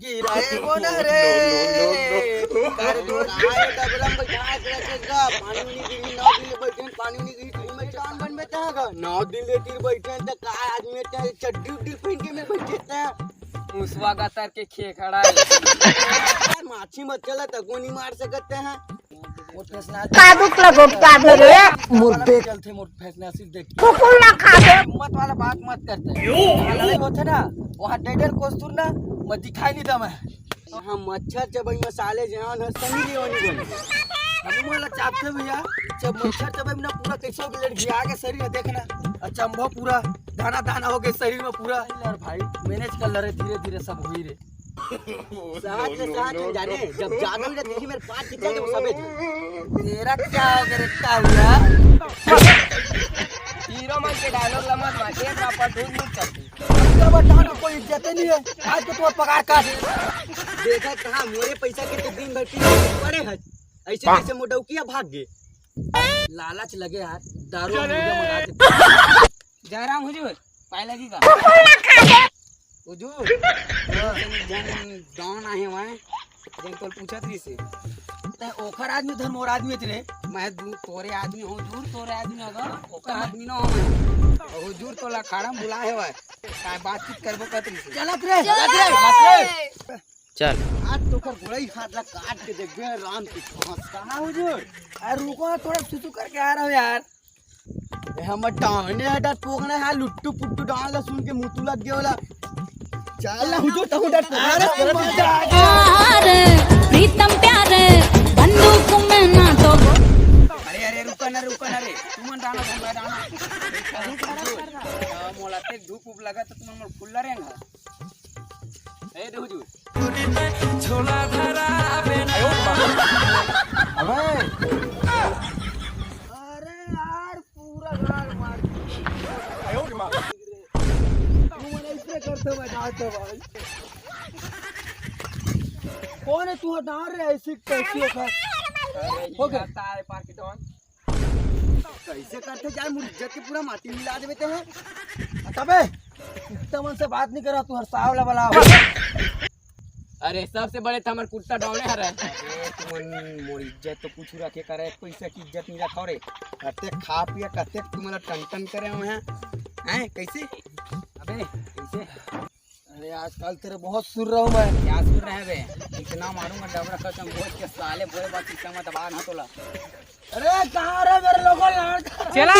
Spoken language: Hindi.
गिराए कोण रे कर दो आए डबरम बैठा रखेगा पानी नहीं गिरी 9 दिन बैठे पानी नहीं गिरी मैं कान बन में था 9 दिन ले तीर बैठे त का आदमी ते चड्डी उड्डी पहन के मैं बैठे थे मुसवा गतर के खे खड़ा है माछी मत चला त गोनी मार सकते हैं कादुक लगो कादे रे मुर्दे चलते मोर फैसला सिर्फ देख कुकुर ना खाबे मत वाला बात मत करते लड़ाई होते ना वहां डेडर कोस्तूर ना मैं दिखाई नहीं दम है हम मच्छर चबई मसाले जहां हंसनी नहीं होनी बोली हम वाला चापते भैया जब मच्छर चबई ना पूरा कैसो ब्लेड घिया के शरीर देखना अचंभव पूरा दाना दाना हो गए शरीर में पूरा यार भाई मैनेज कर ले धीरे धीरे सब हुई रे साथ में साथ जाने जब ज्यादा भी देखी मेरे पास कितना तो सबे तेरा क्या हो गया रखता हुआ हीरो मन के डायलॉग लमत माटे प्रॉपर ढूंढ ढूंढ करती तब बताओ ना कोई इज्जत ही नहीं है आज तो तुम्हारा पगार काट देखा कहां मोरे पैसा के दिन भर पड़े है ऐसे कैसे मोटौकिया भाग गए लालच लगे यार दारू मंगा के जयराम हुजूर पाए लगेगा हुजूर जन डॉन आए वहां जन तो पूछत रही से ते ओखर आदमी धन मोर आदमी रे मैं तोरे आदमी हूं हुजूर तोरे आदमी अगर ओखर आदमी ना हो हुजूर तो लखाड़ा बुलाए हुआ काय बातचीत करबो कतरी से चलत रे चल आज तो कर घोड़ाई हाथ ला काट के देख बे राम की कहां हुजूर अरे रुको थोड़ा सुसु करके आ रहा हूं यार हम डांडे हटा पोगना है लुट्टू पुट्टू डाल ला सुन के मुंह लग गया वाला चल ना हुजूर तू डट अरे प्रीतम प्यारे बंदूक में ना तो अरे अरे रुका ना रे तू मन डाना मैं डाना मोला ते धूप उप लगा तो तुम मोर फुल्ला रहेगा ए दे हुजूर छोला धरा अबे अरे यार पूरा गाल मार आयो रे मां तू मने इससे करते बजाते भाई कौन है तू डाल रहा है ऐसे कैसे हो गया तारे पार्टी डॉन कैसे करते जाए मुझे इज्जत के पूरा माटी मिला देते हैं तबे इतना मन से बात नहीं करा तू हर सावला वाला अरे सबसे बड़े तो हमारे कुत्ता डॉले हर है तुमन मोर इज्जत तो कुछ रखे करे पैसा की इज्जत नहीं रखा रे कते खा पिया कते तुमला टन टन करे हुए हैं कैसे अबे कैसे अरे आजकल तेरे बहुत सुन रहा हूँ मैं क्या सुन रहे बे इतना मारूंगा डबरा खत्म भोज के साले बोले बात सिस्टम में दबा ना तोला अरे कहाँ रे मेरे लोगों चला